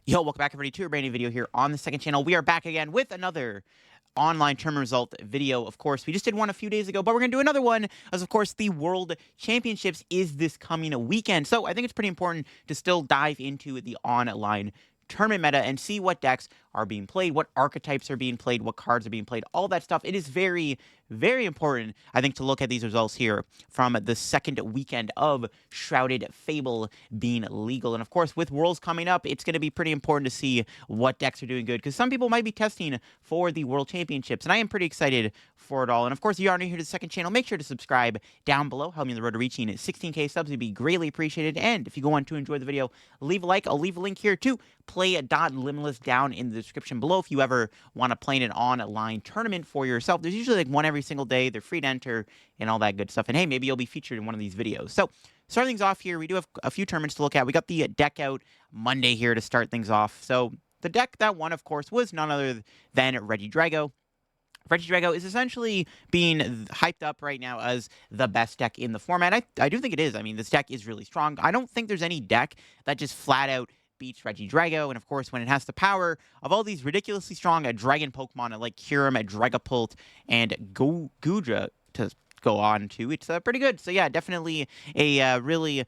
Yo, welcome back everybody to a brand new video here on the second channel. We are back again with another online tournament result video. Of course, we just did one a few days ago, but we're going to do another one as, of course, the World Championships is this coming weekend. So I think it's pretty important to still dive into the online tournament meta and see what decks are being played, what archetypes are being played, what cards are being played, all that stuff. It is very, very important, I think, to look at these results here from the second weekend of Shrouded Fable being legal. And of course, with Worlds coming up, it's going to be pretty important to see what decks are doing good, because some people might be testing for the World Championships, and I am pretty excited for it all. And of course, if you are new here to the second channel, make sure to subscribe down below. Help me on the road to reaching 16K subs would be greatly appreciated. And if you go on to enjoy the video, leave a like. I'll leave a link here to play.limitless down in the description below if you ever want to play in an online tournament for yourself. There's usually like one every single day. They're free to enter and all that good stuff. And hey, maybe you'll be featured in one of these videos. So starting things off here, we do have a few tournaments to look at. We got the deck out Monday here to start things off. So the deck that won, of course, was none other than Regidrago. Regidrago is essentially being hyped up right now as the best deck in the format. I do think it is. I mean, this deck is really strong. I don't think there's any deck that just flat out beats Regidrago, and of course, when it has the power of all these ridiculously strong dragon Pokemon like Kyurem, Dragapult, and Gudra to go on to, it's pretty good. So yeah, definitely a really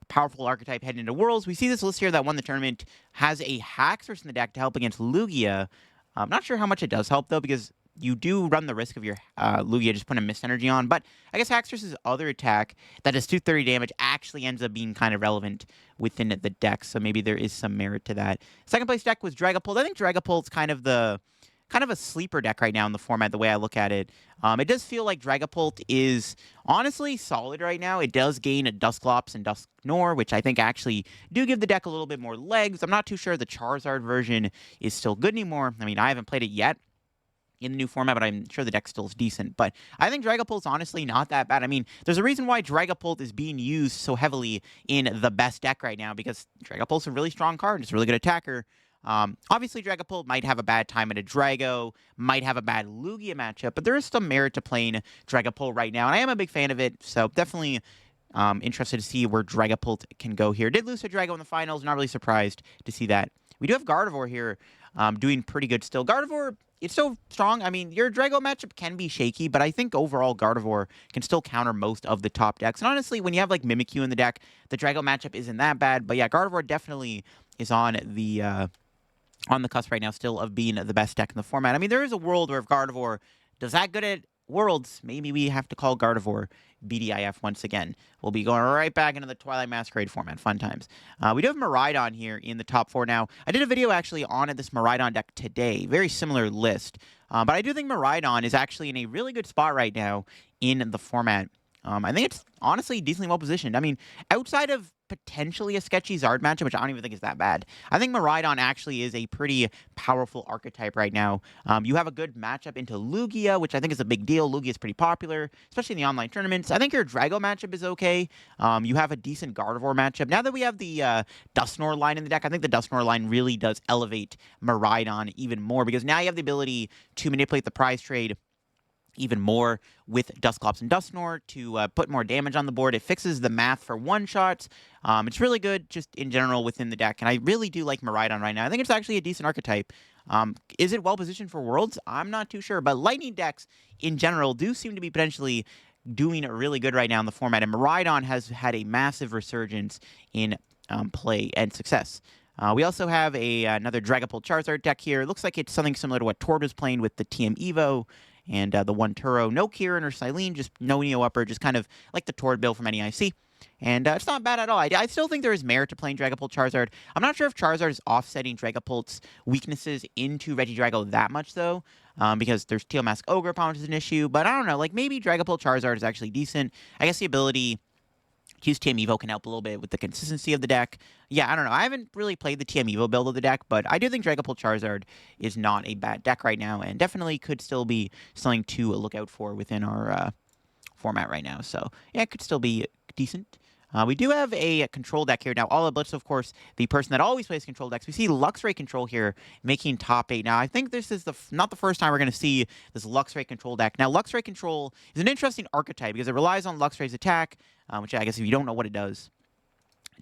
powerful archetype heading into Worlds. We see this list here that won the tournament has a Haxorus in the deck to help against Lugia. I'm not sure how much it does help, though, because you do run the risk of your Lugia just putting a Mist Energy on. But I guess Haxorus' other attack that does 230 damage actually ends up being kind of relevant within the deck, so maybe there is some merit to that. Second place deck was Dragapult. I think Dragapult's kind of a sleeper deck right now in the format, the way I look at it. It does feel like Dragapult is honestly solid right now. It does gain a Dusclops and Dusknoir, which I think actually do give the deck a little bit more legs. I'm not too sure the Charizard version is still good anymore. I mean, I haven't played it yet in the new format, but I'm sure the deck still is decent. But I think Dragapult's honestly not that bad. I mean, there's a reason why Dragapult is being used so heavily in the best deck right now, because Dragapult's a really strong card. It's a really good attacker. Obviously, Dragapult might have a bad time at a Drago, might have a bad Lugia matchup, but there is some merit to playing Dragapult right now, and I am a big fan of it, so definitely interested to see where Dragapult can go here. Did lose to Drago in the finals, not really surprised to see that. We do have Gardevoir here doing pretty good still. Gardevoir, it's so strong. I mean, your Drago matchup can be shaky, but I think overall Gardevoir can still counter most of the top decks. And honestly, when you have like Mimikyu in the deck, the Drago matchup isn't that bad. But yeah, Gardevoir definitely is on the cusp right now still of being the best deck in the format. I mean, there is a world where if Gardevoir does that good at Worlds, maybe we have to call Gardevoir BDIF once again. We'll be going right back into the Twilight Masquerade format. Fun times. We do have Miraidon here in the top 4 now. I did a video actually on this Miraidon deck today. Very similar list. But I do think Miraidon is actually in a really good spot right now in the format. I think it's honestly decently well positioned. I mean, outside of potentially a sketchy Zard matchup, which I don't even think is that bad, I think Miraidon actually is a pretty powerful archetype right now. You have a good matchup into Lugia, which I think is a big deal. Lugia is pretty popular, especially in the online tournaments. I think your Drago matchup is okay. You have a decent Gardevoir matchup. Now that we have the Dusknoir line in the deck, I think the Dusknoir line really does elevate Miraidon even more, because now you have the ability to manipulate the prize trade even more with Dusclops and Dusknoir to put more damage on the board. It fixes the math for one-shots. It's really good just in general within the deck, and I really do like Miraidon right now. I think it's actually a decent archetype. Is it well-positioned for Worlds? I'm not too sure, but Lightning decks in general do seem to be potentially doing really good right now in the format, and Miraidon has had a massive resurgence in play and success. We also have another Dragapult Charizard deck here. It looks like it's something similar to what Tord was playing with the TM Evo and the one Turo. No Kieran or Silene, just no Neo Upper, just kind of like the Tord build from NEIC. And it's not bad at all. I still think there is merit to playing Dragapult Charizard. I'm not sure if Charizard is offsetting Dragapult's weaknesses into Regidrago that much, though, because there's Teal Mask Ogre Pound is an issue. But I don't know, like maybe Dragapult Charizard is actually decent. I guess the ability to use TM Evo can help a little bit with the consistency of the deck. Yeah, I don't know. I haven't really played the TM Evo build of the deck, but I do think Dragapult Charizard is not a bad deck right now, and definitely could still be something to look out for within our format right now. So yeah, it could still be decent. We do have a control deck here. Now, all of Blitz, of course, the person that always plays control decks. We see Luxray control here making top 8. Now, I think this is not the first time we're going to see this Luxray control deck. Now, Luxray control is an interesting archetype because it relies on Luxray's attack, which I guess if you don't know what it does,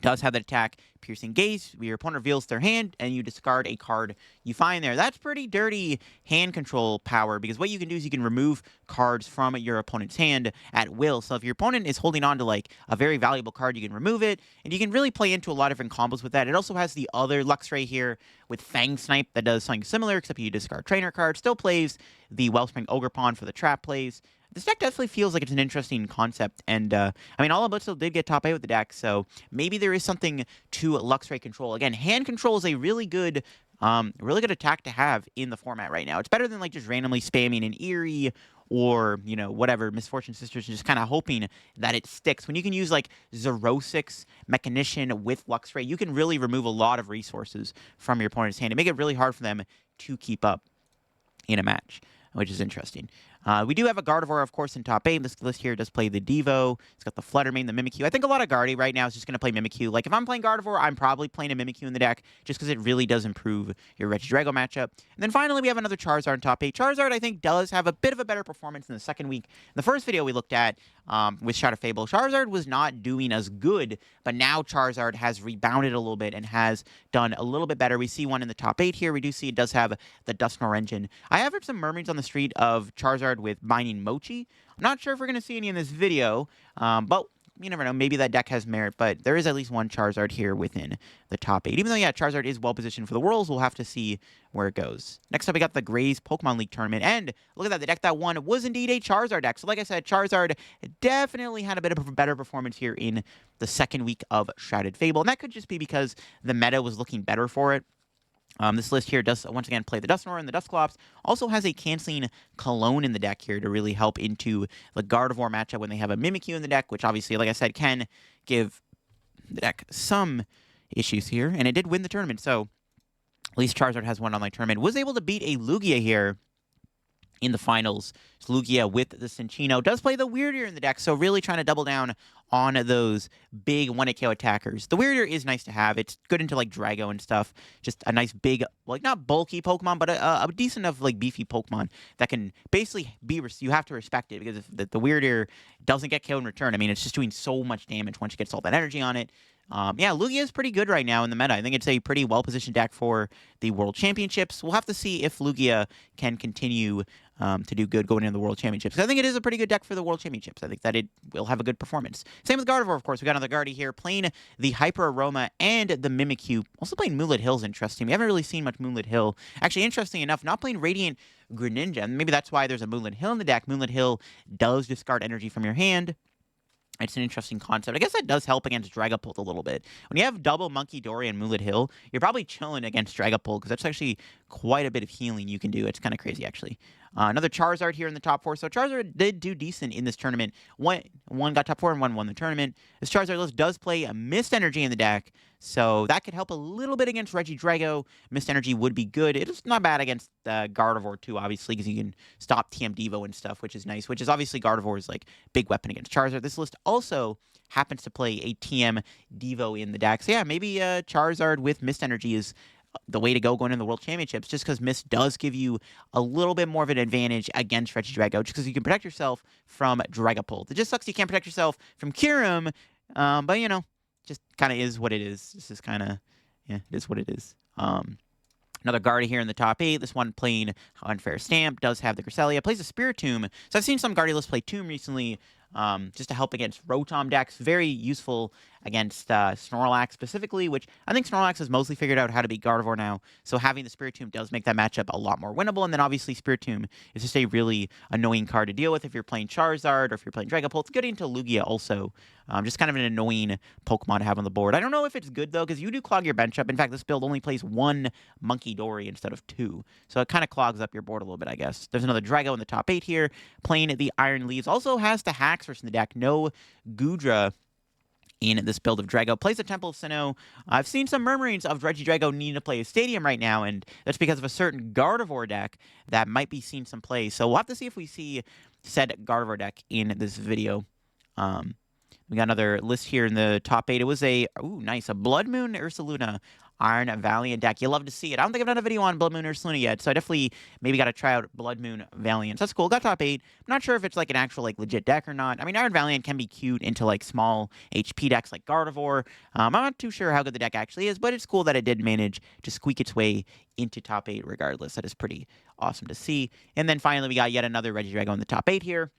Does have that attack, Piercing Gaze. Your opponent reveals their hand, and you discard a card you find there. That's pretty dirty hand control power, because what you can do is you can remove cards from your opponent's hand at will. So if your opponent is holding on to like a very valuable card, you can remove it, and you can really play into a lot of different combos with that. It also has the other Luxray here with Fang Snipe that does something similar, except you discard trainer card. Still plays the Wellspring Ogre Pawn for the trap plays. This deck definitely feels like it's an interesting concept, and I mean, Alabutzel did get top 8 with the deck, so maybe there is something to Luxray control. Again, hand control is a really good attack to have in the format right now. It's better than like just randomly spamming an Eerie or, you know, whatever, Misfortune Sisters, and just kind of hoping that it sticks. When you can use like Zerosix Mechanician with Luxray, you can really remove a lot of resources from your opponent's hand and make it really hard for them to keep up in a match, which is interesting. We do have a Gardevoir, of course, in top 8. This list here does play the Devo. It's got the Fluttermane, the Mimikyu. I think a lot of Guardy right now is just going to play Mimikyu. Like, if I'm playing Gardevoir, I'm probably playing a Mimikyu in the deck, just because it really does improve your Regidrago matchup. And then finally, we have another Charizard in top 8. Charizard, I think, does have a bit of a better performance in the second week. In the first video we looked at with Shrouded Fable, Charizard was not doing as good, but now Charizard has rebounded a little bit and has done a little bit better. We see one in the top 8 here. We do see it does have the Dusknoir engine. I have heard some murmurings on the street of Charizard with Binding Mochi. I'm not sure if we're going to see any in this video, but you never know. Maybe that deck has merit, but there is at least one Charizard here within the top 8. Even though, yeah, Charizard is well-positioned for the Worlds, we'll have to see where it goes. Next up, we got the Grays Pokemon League Tournament, and look at that. The deck that won was indeed a Charizard deck. So like I said, Charizard definitely had a bit of a better performance here in the second week of Shrouded Fable, and that could just be because the meta was looking better for it. This list here does, once again, play the Dusknoir and the Dusclops. Also has a canceling Cologne in the deck here to really help into the Gardevoir matchup when they have a Mimikyu in the deck, which obviously, like I said, can give the deck some issues here. And it did win the tournament, so at least Charizard has one online tournament. Was able to beat a Lugia here in the finals. So Lugia with the Cinccino does play the Weirdier in the deck, so really trying to double down on those big 1-hit KO attackers. The Weirdier is nice to have. It's good into like Drago and stuff. Just a nice big, like not bulky Pokemon, but a decent enough like beefy Pokemon that can basically be, you have to respect it, because if the Weirdier doesn't get KO in return, I mean, it's just doing so much damage once you get all that energy on it. Yeah, Lugia is pretty good right now in the meta. I think it's a pretty well-positioned deck for the World Championships. We'll have to see if Lugia can continue to do good going into the World Championships. I think it is a pretty good deck for the World Championships. I think that it will have a good performance. Same with Gardevoir, of course. We got another Guardy here playing the Hyper Aroma and the Mimikyu. Also playing Moonlit Hill is interesting. We haven't really seen much Moonlit Hill. Actually, interesting enough, not playing Radiant Greninja. Maybe that's why there's a Moonlit Hill in the deck. Moonlit Hill does discard energy from your hand. It's an interesting concept. I guess that does help against Dragapult a little bit. When you have double Monkey Dory and Moonlit Hill, you're probably chilling against Dragapult, because that's actually quite a bit of healing you can do. It's kind of crazy, actually. Another Charizard here in the top 4. So Charizard did do decent in this tournament. One got top 4 and one won the tournament. This Charizard list does play a Mist Energy in the deck, so that could help a little bit against Regidrago. Mist Energy would be good. It's not bad against Gardevoir, too, obviously, because you can stop TM Devo and stuff, which is nice, which is obviously Gardevoir's like big weapon against Charizard. This list also happens to play a TM Devo in the deck. So yeah, maybe Charizard with Mist Energy is the way to go going into the World Championships, just because Mist does give you a little bit more of an advantage against Regidrago, just because you can protect yourself from Dragapult. It just sucks you can't protect yourself from Kyurem, but, you know, just kind of is what it is. This is kind of, yeah, it is what it is. Another Guardy here in the top 8. This one playing Unfair Stamp, does have the Cresselia, plays a Spiritomb. So I've seen some Guardy lists play Tomb recently, just to help against Rotom decks. Very useful against Snorlax specifically, which I think Snorlax has mostly figured out how to beat Gardevoir now. So having the Spiritomb does make that matchup a lot more winnable. And then obviously Spiritomb is just a really annoying card to deal with if you're playing Charizard or if you're playing Dragapult. It's good into Lugia also. Just kind of an annoying Pokemon to have on the board. I don't know if it's good, though, because you do clog your bench up. In fact, this build only plays one Monkey Dory instead of 2. So it kind of clogs up your board a little bit, I guess. There's another Drago in the top 8 here, playing the Iron Leaves. Also has the Haxorus in the deck. No Goodra in this build of Drago. Plays the Temple of Sinnoh. I've seen some murmurings of Regidrago needing to play a Stadium right now, and that's because of a certain Gardevoir deck that might be seeing some play. So we'll have to see if we see said Gardevoir deck in this video. We got another list here in the top 8. It was a, ooh, nice, a Blood Moon Ursaluna. Iron Valiant deck. You love to see it. I don't think I've done a video on Blood Moon or Luna yet, so I definitely maybe got to try out Blood Moon Valiant. So that's cool. Got top 8. I'm not sure if it's like an actual like legit deck or not. I mean, Iron Valiant can be cute into like small HP decks like Gardevoir. I'm not too sure how good the deck actually is, but it's cool that it did manage to squeak its way into top 8 regardless. That is pretty awesome to see. And then finally, we got yet another Regidrago in the top 8 here.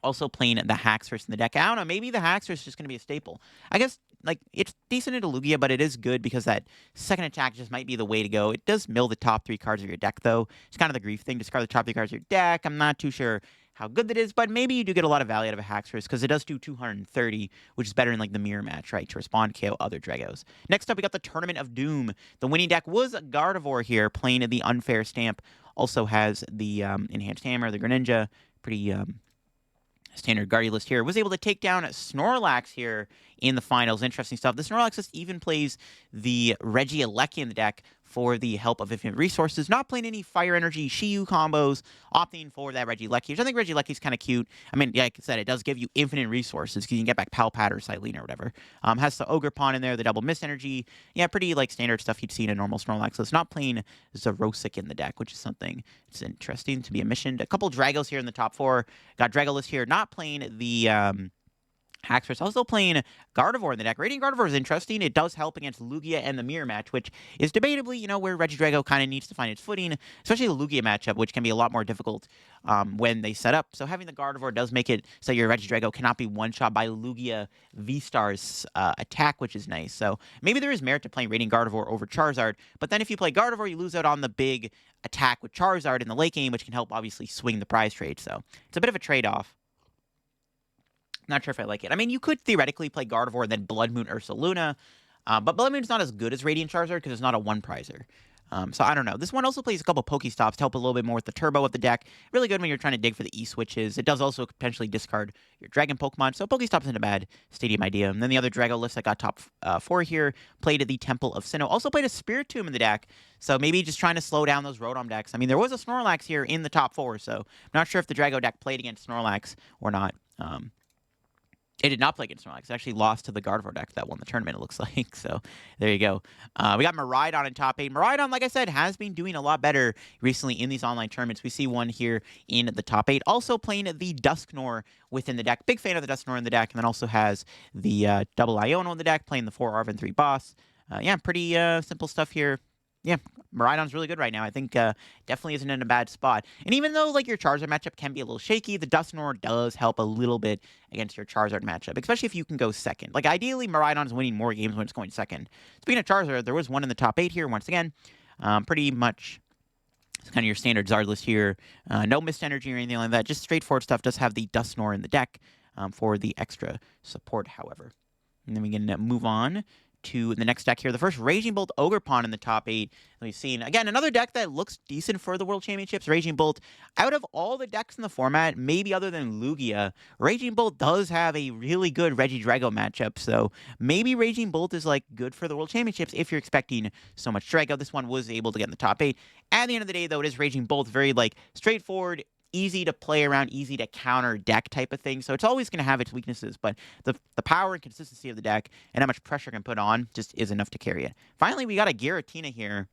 Also playing the Haxorus in the deck. I don't know, maybe the Haxorus is just going to be a staple. I guess, like, it's decent into Lugia, but it is good because that second attack just might be the way to go. It does mill the top 3 cards of your deck, though. It's kind of the grief thing. Discard the top 3 cards of your deck. I'm not too sure how good that is, but maybe you do get a lot of value out of a Haxorus because it does do 230, which is better in, like, the mirror match, right, to respond KO other Dragos. Next up, we got the Tournament of Doom. The winning deck was Gardevoir here, playing the Unfair Stamp. Also has the Enhanced Hammer, the Greninja. Pretty standard Guardian list here. Was able to take down Snorlax here in the finals. Interesting stuff. The Snorlax just even plays the Regieleki in the deck for the help of infinite resources. Not playing any Fire Energy Shiyu combos, opting for that Regieleki, which I think Regieleki is kind of cute. I mean, like I said, it does give you infinite resources because you can get back Palpat or Silene or whatever. Has the Ogre Pawn in there, the double Mist Energy. Yeah, pretty like standard stuff you'd see in a normal Snorlax. So it's not playing Zerosic in the deck, which is something it's interesting to be mentioned. A couple Dragos here in the top 4. Got Dragolist here, not playing the Haxorus. Also playing Gardevoir in the deck. Radiant Gardevoir is interesting. It does help against Lugia and the Mirror match, which is debatably, you know, where Regidrago kind of needs to find its footing, especially the Lugia matchup, which can be a lot more difficult when they set up. So having the Gardevoir does make it so your Regidrago cannot be one-shot by Lugia V-Star's attack, which is nice. So maybe there is merit to playing Radiant Gardevoir over Charizard, but then if you play Gardevoir, you lose out on the big attack with Charizard in the late game, which can help obviously swing the prize trade. So it's a bit of a trade-off. Not sure if I like it. I mean, you could theoretically play Gardevoir and then Blood Moon Ursaluna, but Blood Moon's not as good as Radiant Charizard because it's not a one-prizer. So I don't know. This one also plays a couple Pokestops to help a little bit more with the turbo of the deck. Really good when you're trying to dig for the E-switches. It does also potentially discard your Dragon Pokemon, so Pokestop isn't a bad stadium idea. And then the other Drago list that got top 4 here played at the Temple of Sinnoh. Also played a Spiritomb in the deck, so maybe just trying to slow down those Rotom decks. I mean, there was a Snorlax here in the top 4, so I'm not sure if the Drago deck played against Snorlax or not. It did not play against Snorlax. It actually lost to the Gardevoir deck that won the tournament, it looks like. So there you go. We got Miraidon in top 8. Miraidon, like I said, has been doing a lot better recently in these online tournaments. We see one here in the top 8. Also playing the Dusknoir within the deck. Big fan of the Dusknoir in the deck. And then also has the double Iono in the deck, playing the 4 Arven 3 boss. Yeah, pretty simple stuff here. Yeah, Miraidon's really good right now. I think definitely isn't in a bad spot. And even though like your Charizard matchup can be a little shaky, the Dusknoir does help a little bit against your Charizard matchup, especially if you can go second. Like ideally, Miraidon's winning more games when it's going second. Speaking of Charizard, there was one in the top 8 here once again. Pretty much it's kind of your standard Zard list here. No Mist Energy or anything like that. Just straightforward stuff. Does have the Dusknoir in the deck for the extra support, however. And then we can move on to the next deck here. The first Raging Bolt Ogerpon in the top 8 that we've seen. Again, another deck that looks decent for the World Championships. Raging Bolt, out of all the decks in the format, maybe other than Lugia, Raging Bolt does have a really good Regidrago matchup. So maybe Raging Bolt is like good for the World Championships if you're expecting so much Drago. This one was able to get in the top 8. At the end of the day, though, it is Raging Bolt. Very like straightforward, easy to play around, easy to counter deck type of thing. So it's always going to have its weaknesses, but the power and consistency of the deck and how much pressure it can put on just is enough to carry it. Finally, we got a Giratina here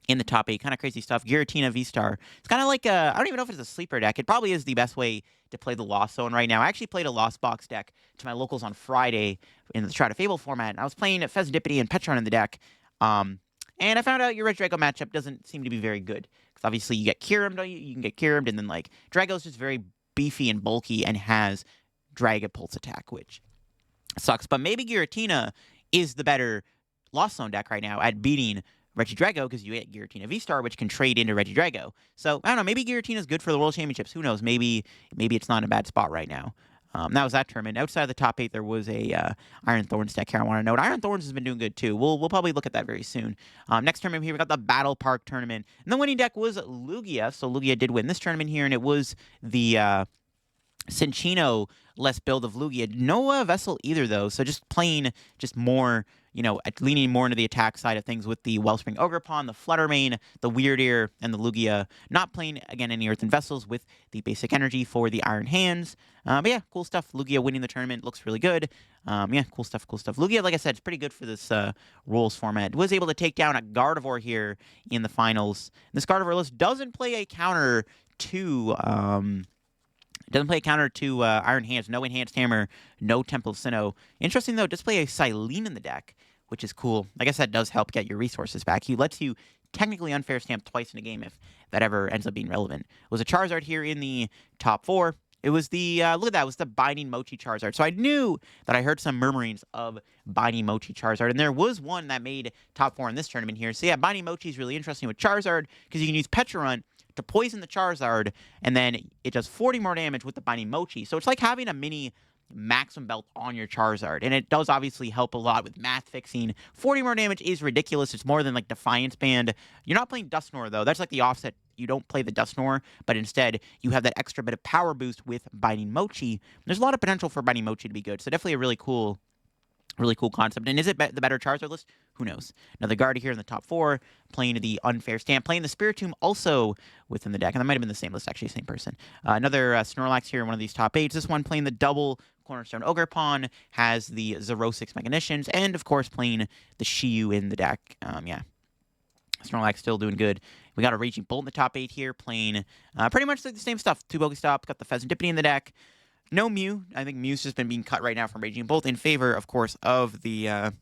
in the top 8. Kind of crazy stuff. Giratina V-Star. It's kind of like a, I don't even know if it's a sleeper deck. It probably is the best way to play the Lost Zone right now. I actually played a Lost Box deck to my locals on Friday in the Shrouded Fable format, and I was playing Fezandipity and Petron in the deck. And I found out your Regidrago matchup doesn't seem to be very good. Because obviously you get Kyurem, don't you? You can get Kyurem, and then like Drago's just very beefy and bulky and has Dragon Pulse attack, which sucks. But maybe Giratina is the better Lost Zone deck right now at beating Regidrago because you get Giratina V-Star, which can trade into Regidrago. So I don't know. Maybe Giratina's good for the World Championships. Who knows? Maybe it's not in a bad spot right now. That was that tournament. Outside of the top 8, there was a Iron Thorns deck here I want to note. Iron Thorns has been doing good, too. We'll probably look at that very soon. Next tournament here, we got the Battle Park tournament. And the winning deck was Lugia. So Lugia did win this tournament here, and it was the Cinccino less build of Lugia. No Vessel either, though. So just playing just more, leaning more into the attack side of things with the Wellspring Ogrepon, the Fluttermane, the Weird Ear, and the Lugia. Not playing, again, any Earthen Vessels with the basic energy for the Iron Hands. But yeah, cool stuff. Lugia winning the tournament looks really good. Yeah, cool stuff, cool stuff. Lugia, like I said, is pretty good for this rules format. Was able to take down a Gardevoir here in the finals. This Gardevoir list doesn't play a counter to... Iron Hands, no Enhanced Hammer, no Temple of Sinnoh. Interesting, though, it does play a Silene in the deck, which is cool. I guess that does help get your resources back. He lets you technically unfair stamp twice in a game if that ever ends up being relevant. It was a Charizard here in the top 4. It was the, look at that, it was the Binding Mochi Charizard. So I knew that I heard some murmurings of Binding Mochi Charizard, and there was one that made top 4 in this tournament here. So yeah, Binding Mochi is really interesting with Charizard, because you can use Pecharunt to poison the Charizard, and then it does 40 more damage with the Binding Mochi. So it's like having a mini Maximum Belt on your Charizard, and it does obviously help a lot with math fixing. 40 more damage is ridiculous. It's more than like Defiance Band. You're not playing Dusknoir, though. That's like the offset. You don't play the Dusknoir, but instead you have that extra bit of power boost with Binding Mochi. There's a lot of potential for Binding Mochi to be good, so definitely a really cool concept. And is it the better Charizard list? Who knows? Another Guardy here in the top 4, playing the Unfair Stamp, playing the Spiritomb also within the deck. And that might have been the same list, actually, same person. Another Snorlax here in one of these top 8s. This one playing the double Cornerstone Ogrepon, has the Zerosix Mechanicians, and, of course, playing the Shiyu in the deck. Yeah. Snorlax still doing good. We got a Raging Bolt in the top 8 here, playing pretty much the same stuff. 2 Pokestops, got the Pheasantipity in the deck. No Mew. I think Mew's just been being cut right now from Raging Bolt in favor, of course, of the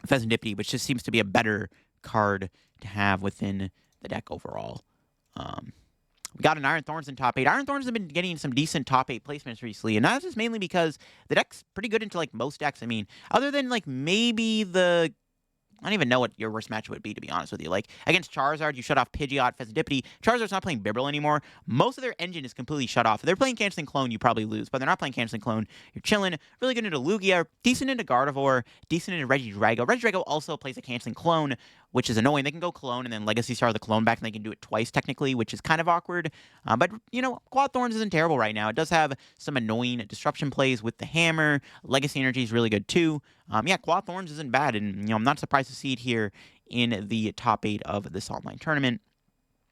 Pheasantipity, which just seems to be a better card to have within the deck overall. We got an Iron Thorns in top 8. Iron Thorns have been getting some decent top 8 placements recently, and that's just mainly because the deck's pretty good into, like, most decks. I mean, other than, like, maybe the... I don't even know what your worst match would be, to be honest with you. Like, against Charizard, you shut off Pidgeot, Pheasantipity. Charizard's not playing Bibarel anymore. Most of their engine is completely shut off. If they're playing Canceling Clone, you probably lose. But they're not playing Canceling Clone. You're chilling. Really good into Lugia. Decent into Gardevoir. Decent into Regidrago. Regidrago also plays a Canceling Clone, which is annoying. They can go Clone and then Legacy Star the Clone back, and they can do it twice, technically, which is kind of awkward. But, Quad Thorns isn't terrible right now. It does have some annoying disruption plays with the Hammer. Legacy Energy is really good, too. Yeah, Quad Thorns isn't bad, and, I'm not surprised to see it here in the top 8 of this online tournament.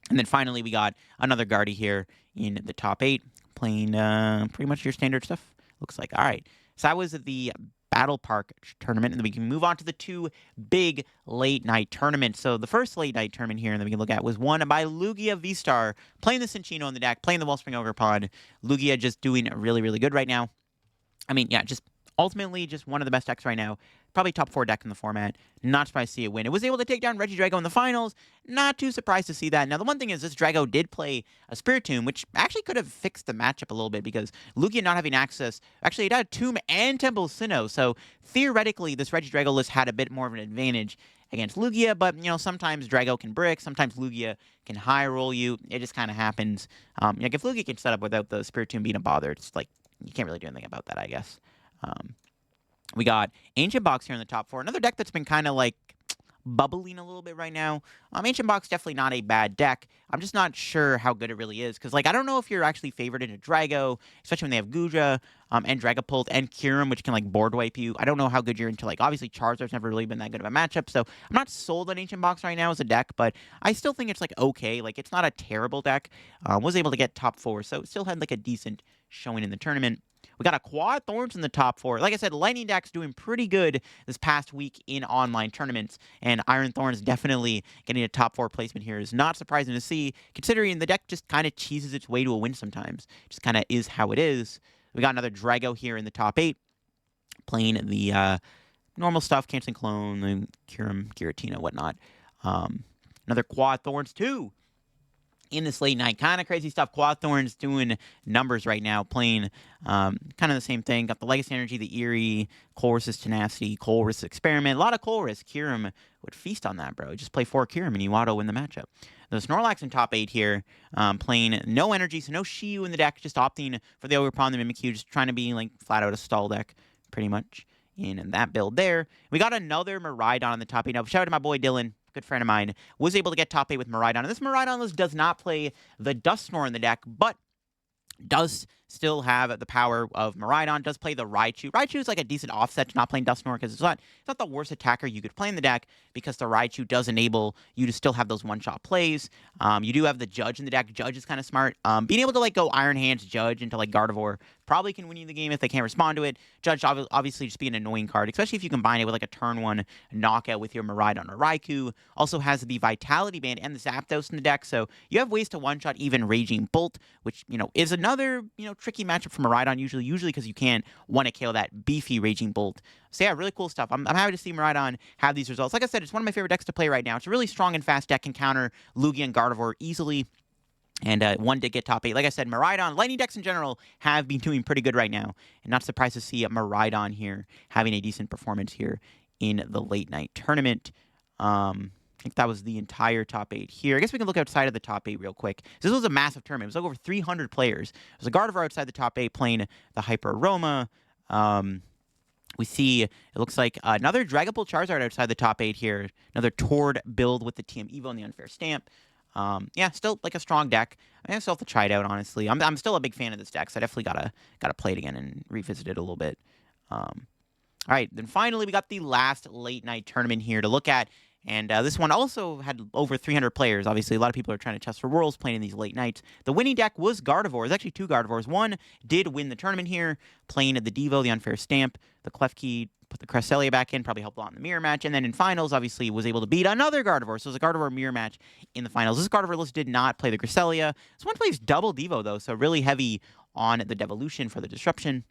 And then finally, we got another Guardy here in the top 8, playing pretty much your standard stuff, looks like. All right, so that was the Battle Park tournament, and then we can move on to the 2 big late-night tournaments. So the first late-night tournament here that we can look at was won by Lugia V-Star, playing the Cinccino in the deck, playing the Wellspring Ogrepon. Lugia just doing really, really good right now. I mean, yeah, just ultimately just one of the best decks right now. Probably top 4 deck in the format. Not surprised to see it win. It was able to take down Regidrago in the finals. Not too surprised to see that. Now, the one thing is this Drago did play a Spiritomb, which actually could have fixed the matchup a little bit because Lugia not having access... Actually, it had Tomb and Temple of Sinnoh, so theoretically, this Regidrago list had a bit more of an advantage against Lugia, but, sometimes Drago can brick, sometimes Lugia can high roll you. It just kind of happens. Like, if Lugia can set up without the Spiritomb being a bother, it's like, you can't really do anything about that, I guess. We got Ancient Box here in the top 4. Another deck that's been kind of like bubbling a little bit right now. Ancient Box definitely not a bad deck. I'm just not sure how good it really is. Because, like, I don't know if you're actually favored into Drago, especially when they have Guja, and Dragapult, and Kyurem, which can, like, board wipe you. I don't know how good you're into, like, obviously Charizard's never really been that good of a matchup. So I'm not sold on Ancient Box right now as a deck, but I still think it's, like, okay. Like, it's not a terrible deck. Was able to get top 4, so it still had, like, a decent showing in the tournament. We got a Quad Thorns in the top 4. Like I said, Lightning deck's doing pretty good this past week in online tournaments, and Iron Thorns definitely getting a top 4 placement here is not surprising to see, considering the deck just kind of cheeses its way to a win sometimes. Just kind of is how it is. We got another Drago here in the top 8, playing the normal stuff, Canceling Clone, and Kyurem, Giratina, whatnot. Another Quad Thorns, too, in this late night. Kind of crazy stuff. Quad Thorns doing numbers right now, playing kind of the same thing. Got the Legacy Energy, the Eerie, Colress's Tenacity, Colress Experiment. A lot of Colress. Kyurem would feast on that, bro. Just play 4 Kyurem and you auto-win the matchup. The Snorlax in top 8 here, playing no energy, so no Shiyu in the deck, just opting for the Ogrepon, the Mimikyu, just trying to be like flat out a stall deck, pretty much, in that build there. We got another Miraidon in the top 8. Now, shout out to my boy Dylan, good friend of mine, was able to get top 8 with Miraidon. And this Miraidon list does not play the Dusknoir in the deck, but does still have the power of Miraidon, does play the Raichu. Raichu is like a decent offset to not playing Dusknoir because it's not the worst attacker you could play in the deck because the Raichu does enable you to still have those one-shot plays. You do have the Judge in the deck. Judge is kind of smart. Being able to like go Iron Hands Judge into like Gardevoir probably can win you the game if they can't respond to it. Judge obviously just be an annoying card, especially if you combine it with like a turn 1 knockout with your Miraidon or Raikou. Also has the Vitality Band and the Zapdos in the deck, so you have ways to one-shot even Raging Bolt, which, is another, tricky matchup for Miraidon usually because you can't want to kill that beefy Raging Bolt. So yeah, really cool stuff. I'm happy to see Miraidon have these results. Like I said, it's one of my favorite decks to play right now. It's a really strong and fast deck, can counter Lugia and Gardevoir easily. And one did get top 8. Like I said, Miraidon, Lightning decks in general have been doing pretty good right now. And not surprised to see Miraidon here having a decent performance here in the late night tournament. I think that was the entire top 8 here. I guess we can look outside of the top 8 real quick. This was a massive tournament. It was like over 300 players. There's a Gardevoir outside the top 8 playing the Hyper Aroma. We see, it looks like another Dragapult Charizard outside the top 8 here. Another Tord build with the TM Evo and the Unfair Stamp. Yeah, still like a strong deck. I still have to try it out, honestly. I'm still a big fan of this deck, so I definitely gotta play it again and revisit it a little bit. All right, then finally we got the last late night tournament here to look at. And this one also had over 300 players. Obviously, a lot of people are trying to test for Worlds playing in these late nights. The winning deck was Gardevoir. There's actually 2 Gardevoirs. One did win the tournament here, playing the Devo, the Unfair Stamp, the Klefki, put the Cresselia back in, probably helped a lot in the mirror match. And then in finals, obviously, was able to beat another Gardevoir. So it was a Gardevoir mirror match in the finals. This Gardevoir list did not play the Cresselia. This one plays double Devo, though, so really heavy on the Devolution for the Disruption.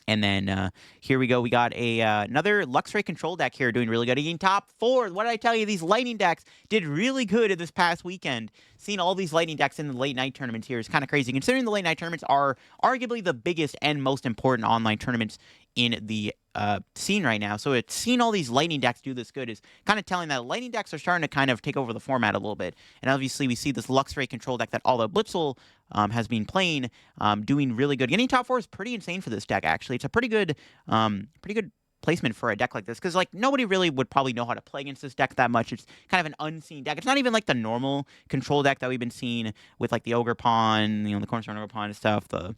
And then here we go. We got another Luxray control deck here doing really good. Again, top 4. What did I tell you? These Lightning decks did really good this past weekend. Seeing all these Lightning decks in the late night tournaments here is kind of crazy, considering the late night tournaments are arguably the biggest and most important online tournaments in the scene right now. So it's seeing all these Lightning decks do this good is kind of telling that Lightning decks are starting to kind of take over the format a little bit. And obviously we see this Luxray control deck that All Out Blitzel has been playing, doing really good. Getting top 4 is pretty insane for this deck, actually. It's a pretty good placement for a deck like this, because like nobody really would probably know how to play against this deck that much. It's kind of an unseen deck. It's not even like the normal control deck that we've been seeing with like the Ogre Pawn, the Cornerstone Ogre Pawn and stuff, the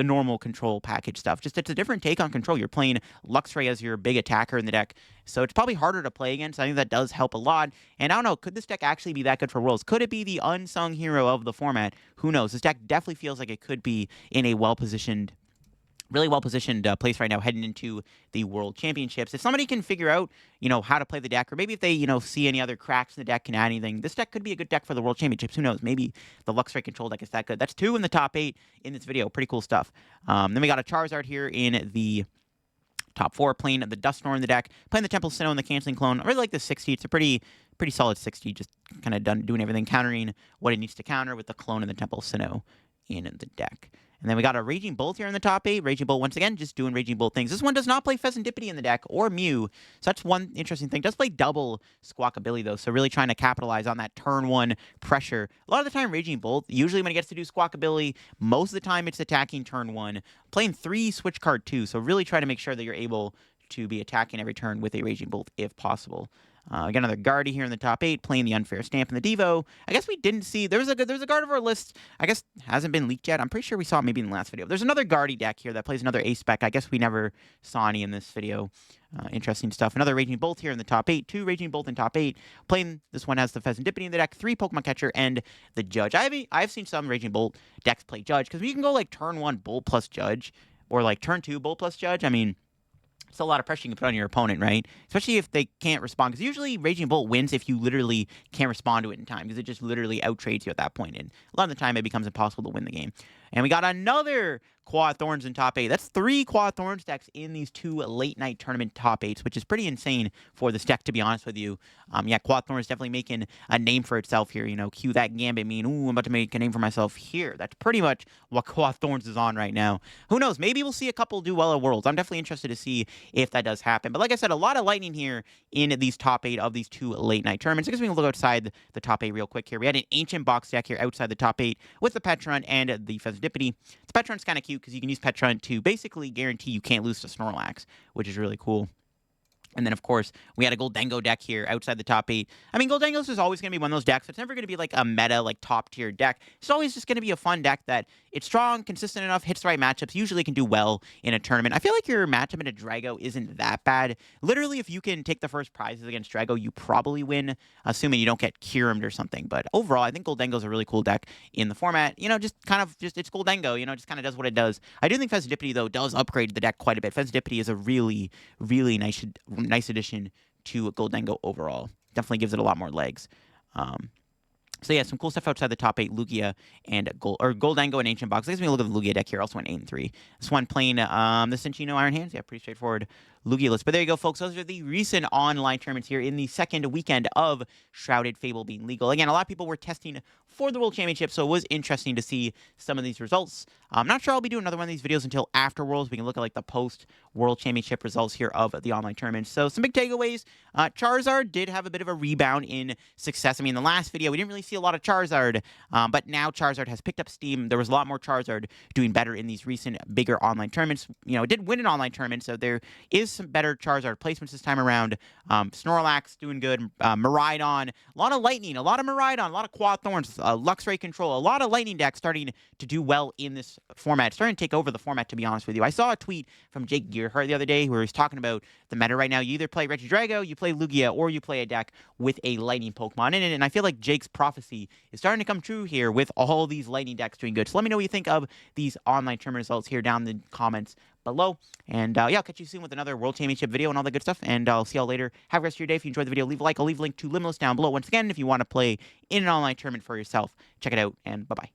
normal control package stuff. Just it's a different take on control. You're playing Luxray as your big attacker in the deck, so it's probably harder to play against. I think that does help a lot. And I don't know, could this deck actually be that good for Worlds? Could it be the unsung hero of the format? Who knows? This deck definitely feels like it could be in a really well-positioned place right now heading into the World Championships. If somebody can figure out, how to play the deck, or maybe if they, see any other cracks in the deck, can add anything, this deck could be a good deck for the World Championships. Who knows? Maybe the Luxray control deck is that good. That's 2 in the top 8 in this video. Pretty cool stuff. Then we got a Charizard here in the top 4, playing the Dusknoir in the deck, playing the Temple Sinnoh and the Canceling Clone. I really like the 60. It's a pretty solid 60, just kind of doing everything, countering what it needs to counter with the Clone and the Temple Sinnoh in the deck. And then we got a Raging Bolt here in the top 8. Raging Bolt, once again, just doing Raging Bolt things. This one does not play Pheasantipity in the deck, or Mew, so that's one interesting thing. Does play double Squawkabilly, though, so really trying to capitalize on that turn 1 pressure. A lot of the time, Raging Bolt, usually when it gets to do Squawkabilly, most of the time it's attacking turn 1. Playing 3 switch card 2, so really try to make sure that you're able to be attacking every turn with a Raging Bolt if possible. Got another Guardy here in the top 8, playing the Unfair Stamp and the Devo. I guess we didn't see... There's a Gardevoir list, I guess, hasn't been leaked yet. I'm pretty sure we saw it maybe in the last video. There's another Guardy deck here that plays another A-Spec. I guess we never saw any in this video. Interesting stuff. Another Raging Bolt here in the top 8. 2 Raging Bolt in top 8. Playing... This one has the Pheasantipity in the deck, 3 Pokemon Catcher, and the Judge. I've seen some Raging Bolt decks play Judge, because you can go, like, turn 1 Bolt plus Judge, or, like, turn 2 Bolt plus Judge. I mean... It's a lot of pressure you can put on your opponent, right? Especially if they can't respond. Because usually Raging Bolt wins if you literally can't respond to it in time. Because it just literally out-trades you at that point. And a lot of the time it becomes impossible to win the game. And we got another Quad Thorns in top 8. That's 3 Quad Thorns decks in these 2 late night tournament top 8s, which is pretty insane for this deck, to be honest with you. Yeah, Quad Thorns definitely making a name for itself here. Cue that Gambit mean, ooh, I'm about to make a name for myself here. That's pretty much what Quad Thorns is on right now. Who knows? Maybe we'll see a couple do well at Worlds. I'm definitely interested to see if that does happen. But like I said, a lot of lightning here in these top 8 of these 2 late night tournaments. I guess we can look outside the top 8 real quick here. We had an Ancient Box deck here outside the top 8 with the Petron and the Pheasantipity. The Petron's kind of cute because you can use Petron to basically guarantee you can't lose to Snorlax, which is really cool. And then, of course, we had a Goldango deck here outside the top 8. I mean, Goldangos is always going to be one of those decks. It's never going to be like a meta, like top-tier deck. It's always just going to be a fun deck that it's strong, consistent enough, hits the right matchups, usually can do well in a tournament. I feel like your matchup in a Drago isn't that bad. Literally, if you can take the first prizes against Drago, you probably win, assuming you don't get Kirimed or something. But overall, I think Goldango is a really cool deck in the format. It's Goldango, just kind of does what it does. I do think Fesdipity, though, does upgrade the deck quite a bit. Fesdipity is a really, really nice addition to Goldango overall. Definitely gives it a lot more legs. So yeah, some cool stuff outside the top 8, Lugia and Goldango and Ancient Box. Let's look at the Lugia deck here. Also went 8-3. This one playing the Cinchino Iron Hands. Yeah, pretty straightforward Lugia list. But there you go, folks. Those are the recent online tournaments here in the second weekend of Shrouded Fable being legal. Again, a lot of people were testing for the World Championship, so it was interesting to see some of these results. I'm not sure I'll be doing another one of these videos until after Worlds. We can look at like the post-World Championship results here of the online tournament. So some big takeaways. Charizard did have a bit of a rebound in success. I mean, in the last video, we didn't really see a lot of Charizard, but now Charizard has picked up steam. There was a lot more Charizard doing better in these recent bigger online tournaments. It did win an online tournament, so there is some better Charizard placements this time around. Snorlax doing good. Miraidon, a lot of Lightning, a lot of Miraidon, a lot of Quad Thorns, Luxray Control, a lot of Lightning decks starting to do well in this format. It's starting to take over the format, to be honest with you. I saw a tweet from Jake Gearhart the other day where he's talking about the meta right now. You either play Regidrago, you play Lugia, or you play a deck with a Lightning Pokemon in it. And I feel like Jake's prophecy is starting to come true here with all these Lightning decks doing good. So let me know what you think of these online tournament results here down in the comments below. And yeah, I'll catch you soon with another World Championship video and all that good stuff. And I'll see y'all later. Have a rest of your day. If you enjoyed the video, leave a like. I'll leave a link to Limitless down below. Once again, if you want to play in an online tournament for yourself, check it out. And bye-bye.